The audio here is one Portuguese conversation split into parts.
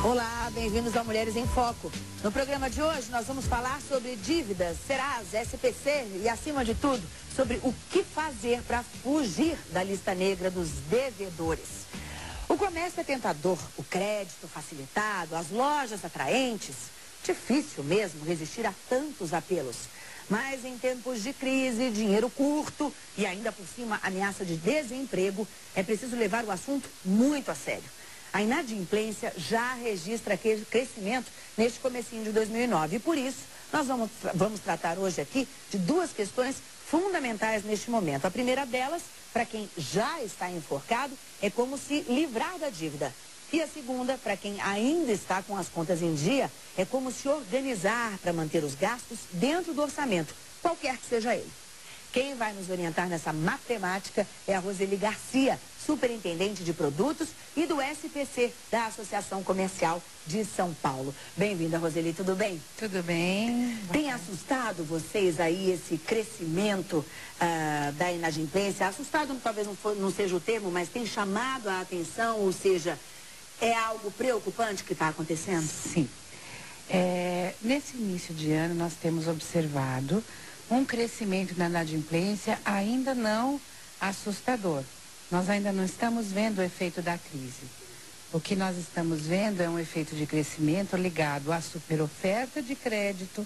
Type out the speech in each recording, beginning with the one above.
Olá, bem-vindos ao Mulheres em Foco. No programa de hoje nós vamos falar sobre dívidas, Serasa, SPC e, acima de tudo, sobre o que fazer para fugir da lista negra dos devedores. O comércio é tentador, o crédito facilitado, as lojas atraentes. Difícil mesmo resistir a tantos apelos. Mas em tempos de crise, dinheiro curto e ainda por cima ameaça de desemprego, é preciso levar o assunto muito a sério. A inadimplência já registra crescimento neste comecinho de 2009 e por isso nós vamos tratar hoje aqui de duas questões fundamentais neste momento. A primeira delas, para quem já está enforcado, é como se livrar da dívida. E a segunda, para quem ainda está com as contas em dia, é como se organizar para manter os gastos dentro do orçamento, qualquer que seja ele. Quem vai nos orientar nessa matemática é a Roseli Garcia, superintendente de produtos e do SPC, da Associação Comercial de São Paulo. Bem-vinda, Roseli, tudo bem? Tudo bem. Tem assustado vocês aí esse crescimento da inadimplência? Assustado talvez não seja o termo, mas tem chamado a atenção, ou seja, é algo preocupante que está acontecendo? Sim. Nesse início de ano nós temos observado um crescimento na inadimplência ainda não assustador. Nós ainda não estamos vendo o efeito da crise. O que nós estamos vendo é um efeito de crescimento ligado à superoferta de crédito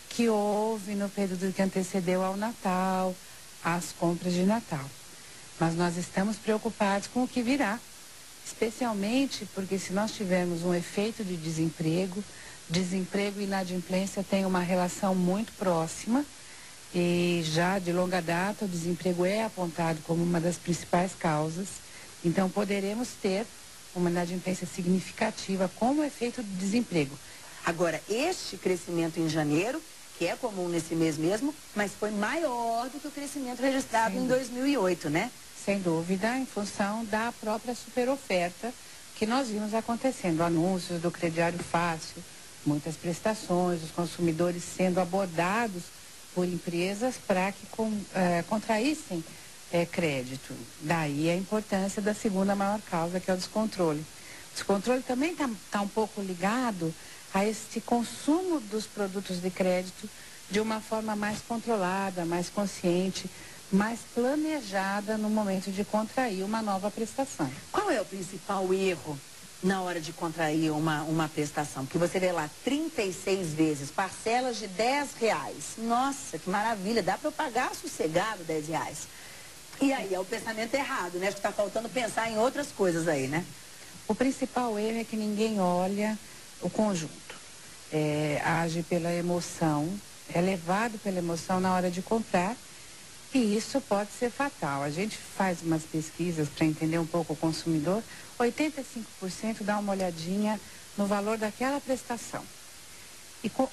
que houve no período que antecedeu ao Natal, às compras de Natal. Mas nós estamos preocupados com o que virá, especialmente porque se nós tivermos um efeito de desemprego e inadimplência têm uma relação muito próxima. E já de longa data o desemprego é apontado como uma das principais causas. Então poderemos ter uma inadimplência significativa como efeito do desemprego. Agora, este crescimento em janeiro, que é comum nesse mês mesmo, mas foi maior do que o crescimento registrado em 2008, né? Sem dúvida, em função da própria superoferta que nós vimos acontecendo. Anúncios do crediário fácil, muitas prestações, os consumidores sendo abordados por empresas para que contraíssem crédito. Daí a importância da segunda maior causa, que é o descontrole. O descontrole também está um pouco ligado a este consumo dos produtos de crédito de uma forma mais controlada, mais consciente, mais planejada no momento de contrair uma nova prestação. Qual é o principal erro na hora de contrair uma prestação? Porque você vê lá 36 vezes, parcelas de R$10. Nossa, que maravilha, dá para eu pagar sossegado R$10. E aí é o pensamento errado, né? Acho que está faltando pensar em outras coisas aí, né? O principal erro é que ninguém olha o conjunto. Age pela emoção, é levado pela emoção na hora de comprar. E isso pode ser fatal. A gente faz umas pesquisas para entender um pouco o consumidor. 85% dá uma olhadinha no valor daquela prestação.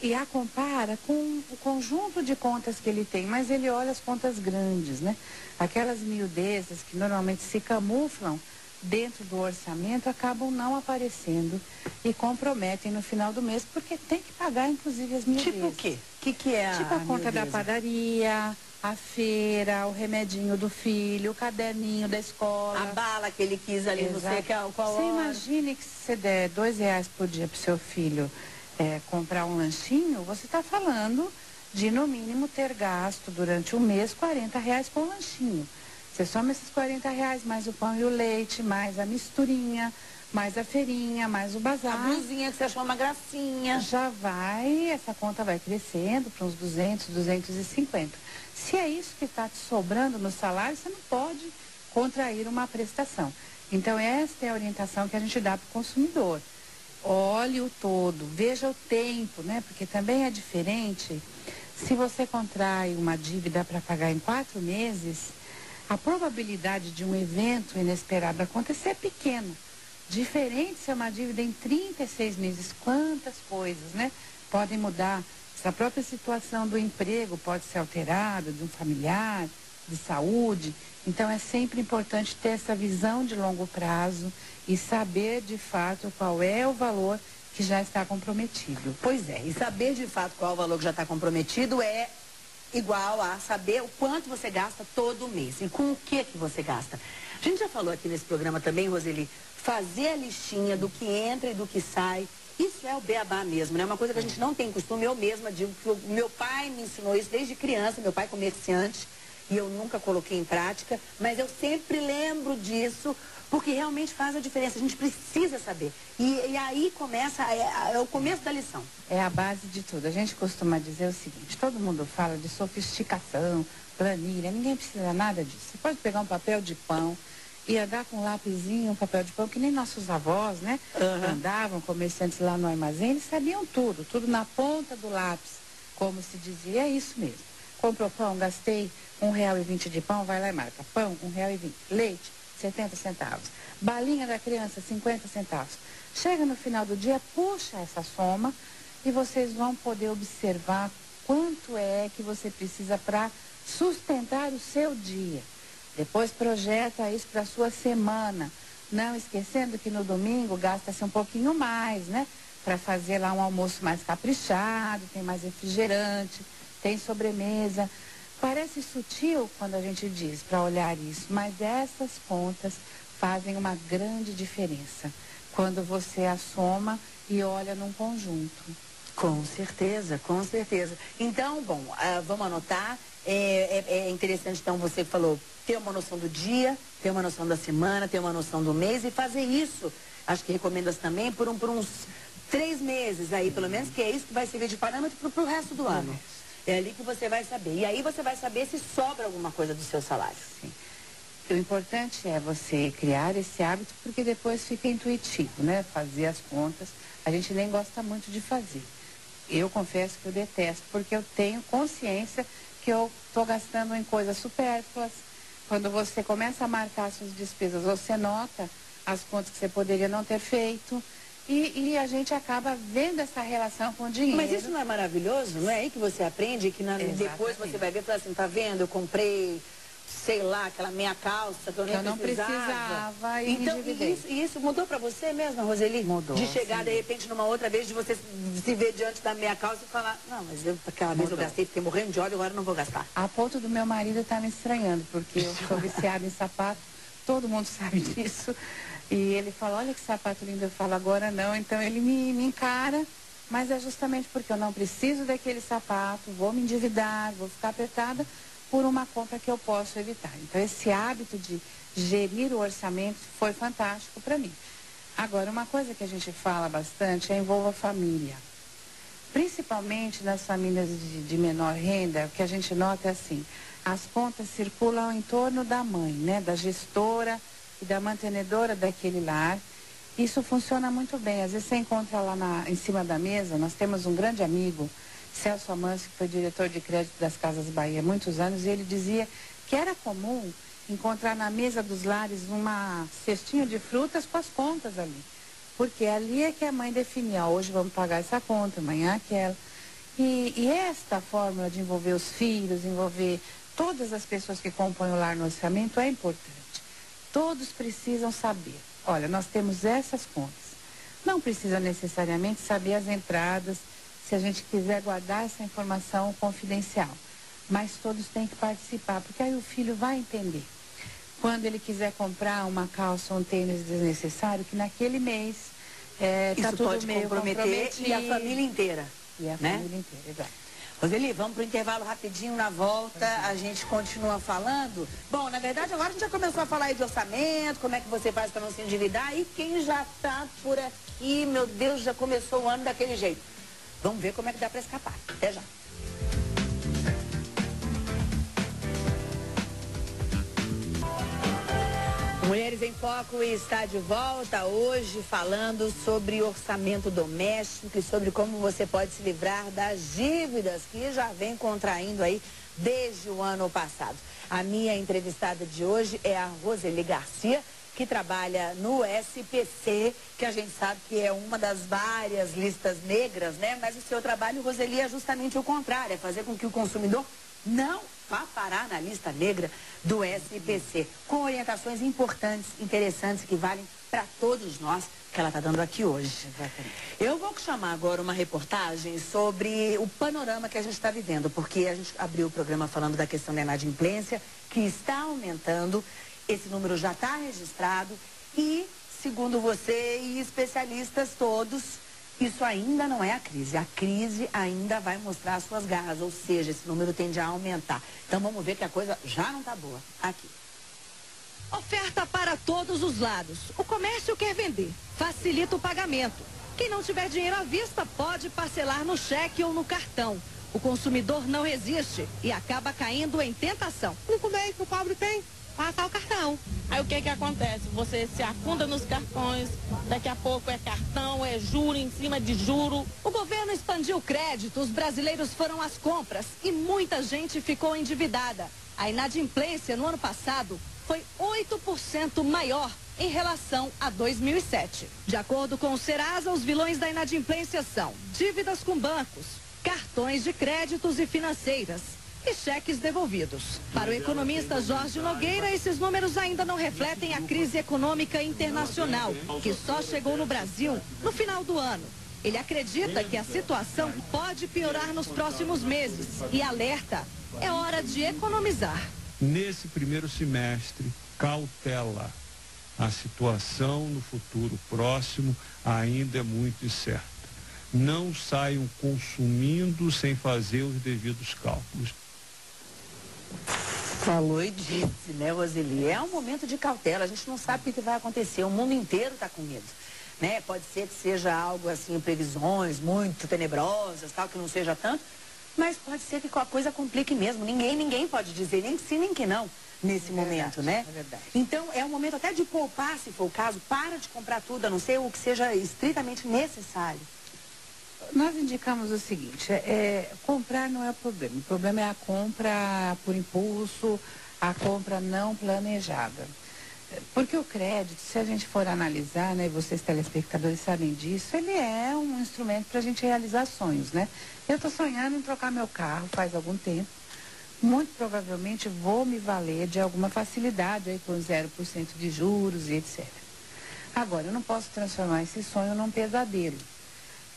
E a compara com o conjunto de contas que ele tem, mas ele olha as contas grandes, né? Aquelas miudezas que normalmente se camuflam dentro do orçamento acabam não aparecendo e comprometem no final do mês, porque tem que pagar, inclusive, as miudezas. Tipo o quê? O que é tipo a conta da padaria, a feira, o remedinho do filho, o caderninho da escola. A bala que ele quis ali, não sei qual Você hora. imagine que se você der R$2 por dia para o seu filho comprar um lanchinho, você está falando de, no mínimo, ter gasto durante o mês R$40 com o lanchinho. Você soma esses R$40 mais o pão e o leite, mais a misturinha, mais a feirinha, mais o bazar. A blusinha que você achou uma gracinha. Essa conta vai crescendo para uns 200, 250. Se é isso que está te sobrando no salário, você não pode contrair uma prestação. Então, esta é a orientação que a gente dá para o consumidor. Olhe o todo, veja o tempo, né? Porque também é diferente. Se você contrai uma dívida para pagar em 4 meses, a probabilidade de um evento inesperado acontecer é pequena. Diferente se é uma dívida em 36 meses. Quantas coisas, né? Podem mudar. A própria situação do emprego pode ser alterada, de um familiar, de saúde. Então, é sempre importante ter essa visão de longo prazo e saber, de fato, qual é o valor que já está comprometido. Pois é, e saber, de fato, qual é o valor que já está comprometido é igual a saber o quanto você gasta todo mês e com o que você gasta. A gente já falou aqui nesse programa também, Roseli, fazer a listinha do que entra e do que sai. Isso é o beabá mesmo, né? Uma coisa que a gente não tem costume. Eu mesma digo que o meu pai me ensinou isso desde criança, meu pai comerciante, e eu nunca coloquei em prática, mas eu sempre lembro disso, porque realmente faz a diferença. A gente precisa saber. E aí começa, é o começo da lição. É a base de tudo. A gente costuma dizer o seguinte, todo mundo fala de sofisticação, planilha, ninguém precisa nada disso. Você pode pegar um papel de pão e andar com um lapisinho, um papel de pão, que nem nossos avós, né? Andavam, comerciantes lá no armazém, eles sabiam tudo, tudo na ponta do lápis, como se dizia, é isso mesmo. Comprou pão, gastei R$1,20 de pão, vai lá e marca. Pão, R$1,20. Leite, 70 centavos. Balinha da criança, 50 centavos. Chega no final do dia, puxa essa soma e vocês vão poder observar quanto é que você precisa para sustentar o seu dia. Depois projeta isso para a sua semana. Não esquecendo que no domingo gasta-se um pouquinho mais, né? Para fazer lá um almoço mais caprichado, tem mais refrigerante, tem sobremesa. Parece sutil quando a gente diz para olhar isso, mas essas contas fazem uma grande diferença quando você a soma e olha num conjunto. Com certeza, com certeza. Então, bom, vamos anotar. É interessante, então, você falou, ter uma noção do dia, ter uma noção da semana, ter uma noção do mês e fazer isso. Acho que recomenda-se também por uns 3 meses aí, pelo menos, que é isso que vai servir de parâmetro para o resto do ano. É ali que você vai saber. E aí você vai saber se sobra alguma coisa do seu salário. Sim. O importante é você criar esse hábito, porque depois fica intuitivo, né? Fazer as contas. A gente nem gosta muito de fazer. Eu confesso que eu detesto, porque eu tenho consciência que eu estou gastando em coisas supérfluas. Quando você começa a marcar suas despesas, você nota as contas que você poderia não ter feito. E a gente acaba vendo essa relação com o dinheiro. Mas isso não é maravilhoso? Não é aí que você aprende, que depois você vai ver e fala assim, tá vendo, eu comprei, sei lá, aquela meia calça que eu nem precisava. E então, isso mudou pra você mesma, Roseli? Mudou. De chegar, de repente, numa outra vez, de você se ver diante da meia calça e falar, não, mas aquela vez eu gastei, fiquei morrendo de ódio, agora eu não vou gastar. A ponto do meu marido estar me estranhando, porque eu sou viciada em sapato, todo mundo sabe disso. E ele fala, olha que sapato lindo, eu falo, agora não. Então ele me encara, mas é justamente porque eu não preciso daquele sapato, vou me endividar, vou ficar apertada por uma compra que eu posso evitar. Então esse hábito de gerir o orçamento foi fantástico para mim. Agora, uma coisa que a gente fala bastante é envolva a família. Principalmente nas famílias de menor renda, o que a gente nota é assim, as contas circulam em torno da mãe, né, da gestora e da mantenedora daquele lar. Isso funciona muito bem. Às vezes você encontra lá em cima da mesa, nós temos um grande amigo, Celso Amâncio, que foi diretor de crédito das Casas Bahia há muitos anos, e ele dizia que era comum encontrar na mesa dos lares uma cestinha de frutas com as contas ali. Porque ali é que a mãe definia, hoje vamos pagar essa conta, amanhã aquela. E esta fórmula de envolver os filhos, envolver todas as pessoas que compõem o lar no orçamento é importante. Todos precisam saber, olha, nós temos essas contas. Não precisa necessariamente saber as entradas, se a gente quiser guardar essa informação confidencial. Mas todos têm que participar, porque aí o filho vai entender. Quando ele quiser comprar uma calça ou um tênis desnecessário, que naquele mês isso tá tudo pode meio comprometer e a família inteira. E a família inteira, exato. Roseli, vamos para o intervalo rapidinho, na volta a gente continua falando. Bom, na verdade agora a gente já começou a falar aí de orçamento, como é que você faz para não se endividar. E quem já está por aqui, meu Deus, já começou o ano daquele jeito. Vamos ver como é que dá para escapar. Até já. Mulheres em Foco está de volta hoje falando sobre orçamento doméstico e sobre como você pode se livrar das dívidas que já vem contraindo aí desde o ano passado. A minha entrevistada de hoje é a Roseli Garcia, que trabalha no SPC, que a gente sabe que é uma das várias listas negras, né? Mas o seu trabalho, Roseli, é justamente o contrário, é fazer com que o consumidor não vá parar na lista negra do SPC, com orientações importantes, interessantes, que valem para todos nós que ela está dando aqui hoje. Exatamente. Eu vou chamar agora uma reportagem sobre o panorama que a gente está vivendo, porque a gente abriu o programa falando da questão da inadimplência, que está aumentando, esse número já está registrado e, segundo você e especialistas todos, isso ainda não é a crise ainda vai mostrar as suas garras, ou seja, esse número tende a aumentar. Então vamos ver que a coisa já não está boa aqui. Oferta para todos os lados. O comércio quer vender, facilita o pagamento. Quem não tiver dinheiro à vista pode parcelar no cheque ou no cartão. O consumidor não resiste e acaba caindo em tentação. O único meio que o pobre tem, passar o cartão. Aí o que acontece? Você se afunda nos cartões, daqui a pouco é cartão, é juro em cima de juro. O governo expandiu o crédito, os brasileiros foram às compras e muita gente ficou endividada. A inadimplência no ano passado foi 8% maior em relação a 2007. De acordo com o Serasa, os vilões da inadimplência são dívidas com bancos, cartões de créditos e financeiras e cheques devolvidos. Para o economista Jorge Nogueira, esses números ainda não refletem a crise econômica internacional, que só chegou no Brasil no final do ano. Ele acredita que a situação pode piorar nos próximos meses e alerta: é hora de economizar. Nesse primeiro semestre, cautela. A situação no futuro próximo ainda é muito incerta. Não saiam consumindo sem fazer os devidos cálculos. Falou e disse, né, Roseli? É um momento de cautela, a gente não sabe o que vai acontecer, o mundo inteiro está com medo. Né? Pode ser que seja algo assim, previsões muito tenebrosas, tal, que não seja tanto, mas pode ser que a coisa complique mesmo. Ninguém pode dizer nem que sim, nem que não nesse momento, né? É verdade. Então, é um momento até de poupar, se for o caso, para de comprar tudo, a não ser o que seja estritamente necessário. Nós indicamos o seguinte, comprar não é o problema é a compra por impulso, a compra não planejada. Porque o crédito, se a gente for analisar, né, e vocês telespectadores sabem disso, ele é um instrumento para a gente realizar sonhos, né? Eu estou sonhando em trocar meu carro faz algum tempo, muito provavelmente vou me valer de alguma facilidade aí com 0% de juros e etc. Agora, eu não posso transformar esse sonho num pesadelo.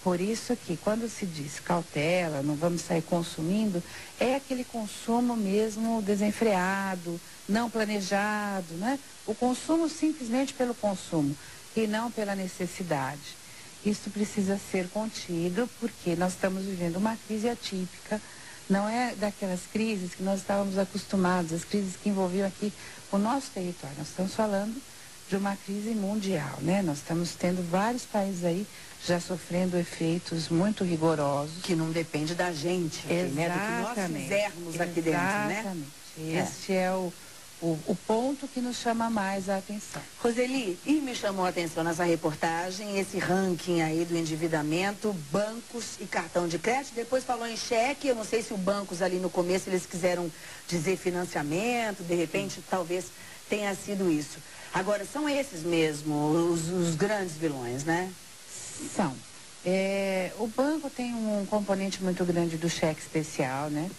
Por isso que quando se diz cautela, não vamos sair consumindo, é aquele consumo mesmo desenfreado, não planejado, né? O consumo simplesmente pelo consumo e não pela necessidade. Isso precisa ser contido porque nós estamos vivendo uma crise atípica, não é daquelas crises que nós estávamos acostumados, as crises que envolviam aqui o nosso território. Nós estamos falando de uma crise mundial, né? Nós estamos tendo vários países aí já sofrendo efeitos muito rigorosos. Que não depende da gente, aqui, né? Do que nós fizermos aqui dentro, né? Exatamente. Este é o ponto que nos chama mais a atenção. Roseli, e me chamou a atenção nessa reportagem, esse ranking aí do endividamento, bancos e cartão de crédito, depois falou em cheque, eu não sei se os bancos ali no começo eles quiseram dizer financiamento, de repente talvez tenha sido isso. Agora, são esses mesmo, os grandes vilões, né? São. O banco tem um componente muito grande do cheque especial, né?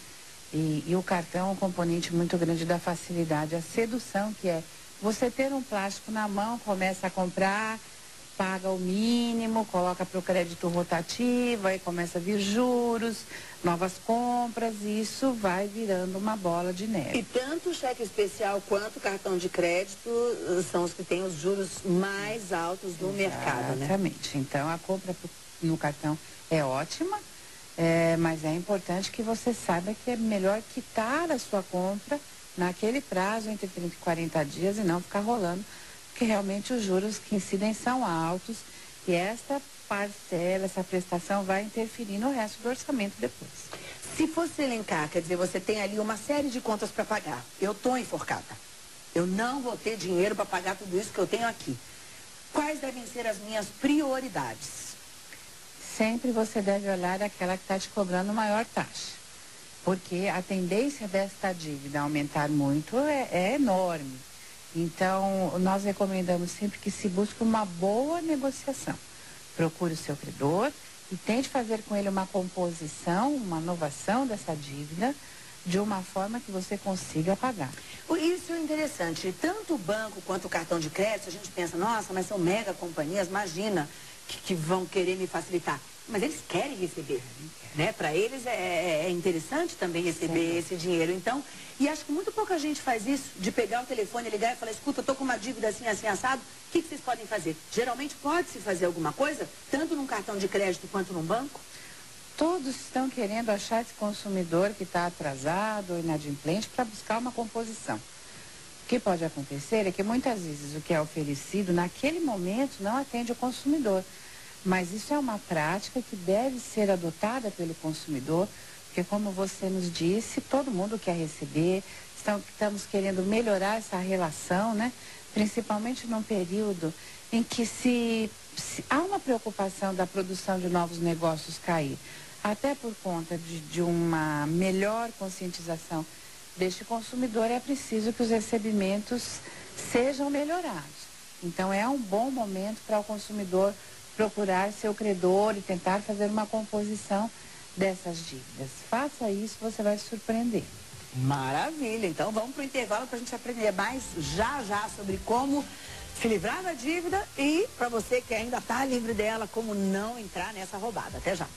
E o cartão é um componente muito grande da facilidade, a sedução que é você ter um plástico na mão, começa a comprar, paga o mínimo, coloca para o crédito rotativo, aí começa a vir juros, novas compras, e isso vai virando uma bola de neve. E tanto o cheque especial quanto o cartão de crédito são os que têm os juros mais altos do mercado, né? Exatamente. Então, a compra no cartão é ótima, mas é importante que você saiba que é melhor quitar a sua compra naquele prazo entre 30 e 40 dias e não ficar rolando, porque realmente os juros que incidem são altos e essa parcela, essa prestação vai interferir no resto do orçamento depois. Se fosse elencar, quer dizer, você tem ali uma série de contas para pagar. Eu estou enforcada. Eu não vou ter dinheiro para pagar tudo isso que eu tenho aqui. Quais devem ser as minhas prioridades? Sempre você deve olhar aquela que está te cobrando maior taxa. Porque a tendência desta dívida aumentar muito é enorme. Então, nós recomendamos sempre que se busque uma boa negociação. Procure o seu credor e tente fazer com ele uma composição, uma novação dessa dívida, de uma forma que você consiga pagar. Isso é interessante. Tanto o banco quanto o cartão de crédito, a gente pensa, nossa, mas são mega companhias, imagina que vão querer me facilitar. Mas eles querem receber, né? Para eles é interessante também receber esse dinheiro. Então, e acho que muito pouca gente faz isso, de pegar o telefone, ligar e falar, escuta, eu tô com uma dívida assim, assim, assado, o que vocês podem fazer? Geralmente pode-se fazer alguma coisa, tanto num cartão de crédito quanto num banco? Todos estão querendo achar esse consumidor que está atrasado ou inadimplente para buscar uma composição. O que pode acontecer é que muitas vezes o que é oferecido naquele momento não atende o consumidor. Mas isso é uma prática que deve ser adotada pelo consumidor, porque como você nos disse, todo mundo quer receber, estamos querendo melhorar essa relação, né? Principalmente num período em que se há uma preocupação da produção de novos negócios cair. Até por conta de uma melhor conscientização deste consumidor, é preciso que os recebimentos sejam melhorados. Então, é um bom momento para o consumidor procurar seu credor e tentar fazer uma composição dessas dívidas. Faça isso, você vai se surpreender. Maravilha! Então, vamos para o intervalo para a gente aprender mais já sobre como se livrar da dívida e, para você que ainda está livre dela, como não entrar nessa roubada. Até já!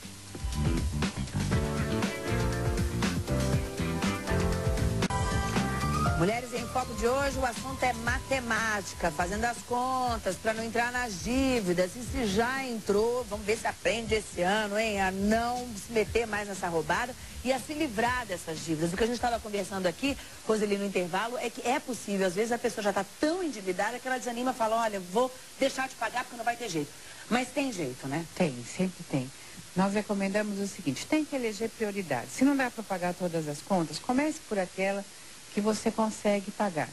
Mulheres em Foco de hoje, o assunto é matemática, fazendo as contas para não entrar nas dívidas. E se já entrou, vamos ver se aprende esse ano, hein? A não se meter mais nessa roubada e a se livrar dessas dívidas. O que a gente estava conversando aqui, Roseli, no intervalo, é que é possível. Às vezes a pessoa já está tão endividada que ela desanima e fala, olha, vou deixar de pagar porque não vai ter jeito. Mas tem jeito, né? Tem, sempre tem. Nós recomendamos o seguinte, tem que eleger prioridades. Se não dá para pagar todas as contas, comece por aquela que você consegue pagar.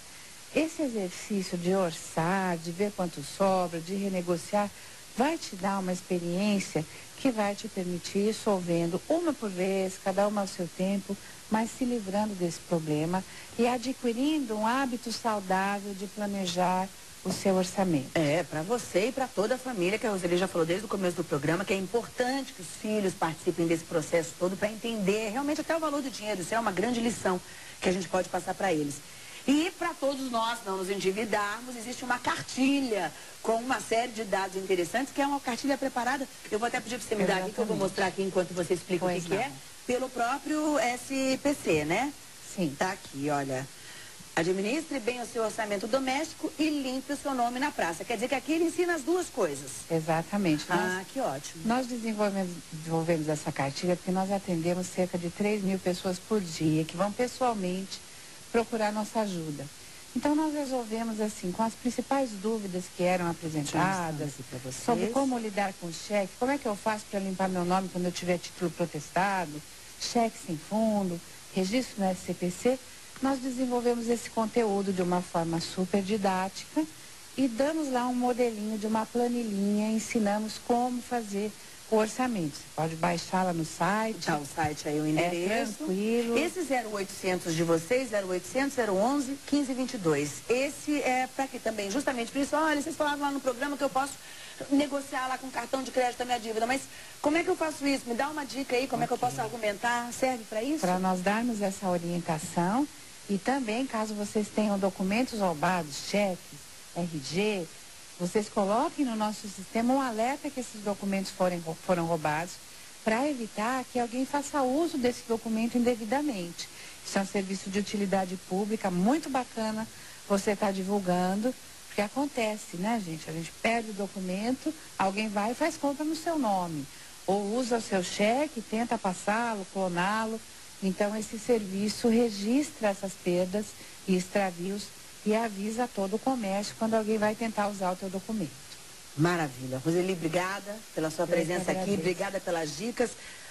Esse exercício de orçar, de ver quanto sobra, de renegociar, vai te dar uma experiência que vai te permitir ir solvendo uma por vez, cada uma ao seu tempo, mas se livrando desse problema e adquirindo um hábito saudável de planejar o seu orçamento. É, para você e para toda a família, que a Roseli já falou desde o começo do programa, que é importante que os filhos participem desse processo todo para entender realmente até o valor do dinheiro. Isso é uma grande lição que a gente pode passar para eles. E para todos nós não nos endividarmos, existe uma cartilha com uma série de dados interessantes, que é uma cartilha preparada. Eu vou até pedir para você me dar aqui, que eu vou mostrar aqui enquanto você explica o que é, pelo próprio SPC, né? Sim. Tá aqui, olha. Administre bem o seu orçamento doméstico e limpe o seu nome na praça. Quer dizer que aqui ele ensina as duas coisas. Exatamente. Que ótimo. Nós desenvolvemos essa cartilha porque nós atendemos cerca de 3.000 pessoas por dia que vão pessoalmente procurar nossa ajuda. Então nós resolvemos assim, com as principais dúvidas que eram apresentadas sobre como lidar com o cheque, como é que eu faço para limpar meu nome quando eu tiver título protestado, cheque sem fundo, registro no SCPC. Nós desenvolvemos esse conteúdo de uma forma super didática e damos lá um modelinho de uma planilhinha, ensinamos como fazer o orçamento. Você pode baixá-la no site. Tá o site aí, o endereço. É tranquilo. Esse 0800 de vocês, 0800 011 1522. Esse é para quê também? Justamente por isso, olha, vocês falaram lá no programa que eu posso negociar lá com cartão de crédito a minha dívida, mas como é que eu faço isso? Me dá uma dica aí, como é que eu posso argumentar? Serve para isso? Para nós darmos essa orientação e também, caso vocês tenham documentos roubados, cheques, RG, vocês coloquem no nosso sistema um alerta que esses documentos foram roubados para evitar que alguém faça uso desse documento indevidamente. Isso é um serviço de utilidade pública muito bacana, você está divulgando, porque acontece, né, gente? A gente perde o documento, alguém vai e faz compra no seu nome, ou usa o seu cheque, tenta passá-lo, cloná-lo. Então, esse serviço registra essas perdas e extravios e avisa todo o comércio quando alguém vai tentar usar o teu documento. Maravilha. Roseli, obrigada pela sua presença aqui, obrigada pelas dicas.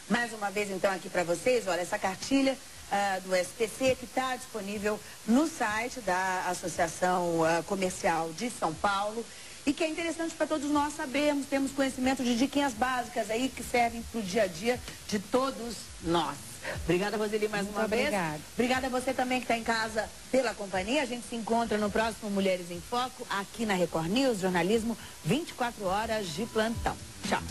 Mais uma vez, então, aqui para vocês, olha, essa cartilha do SPC que está disponível no site da Associação Comercial de São Paulo e que é interessante para todos nós sabermos, temos conhecimento de diquinhas básicas aí que servem para o dia a dia de todos nós. Obrigada, Roseli, mais uma vez. Obrigada a você também que está em casa pela companhia. A gente se encontra no próximo Mulheres em Foco, aqui na Record News, jornalismo 24 horas de plantão. Tchau.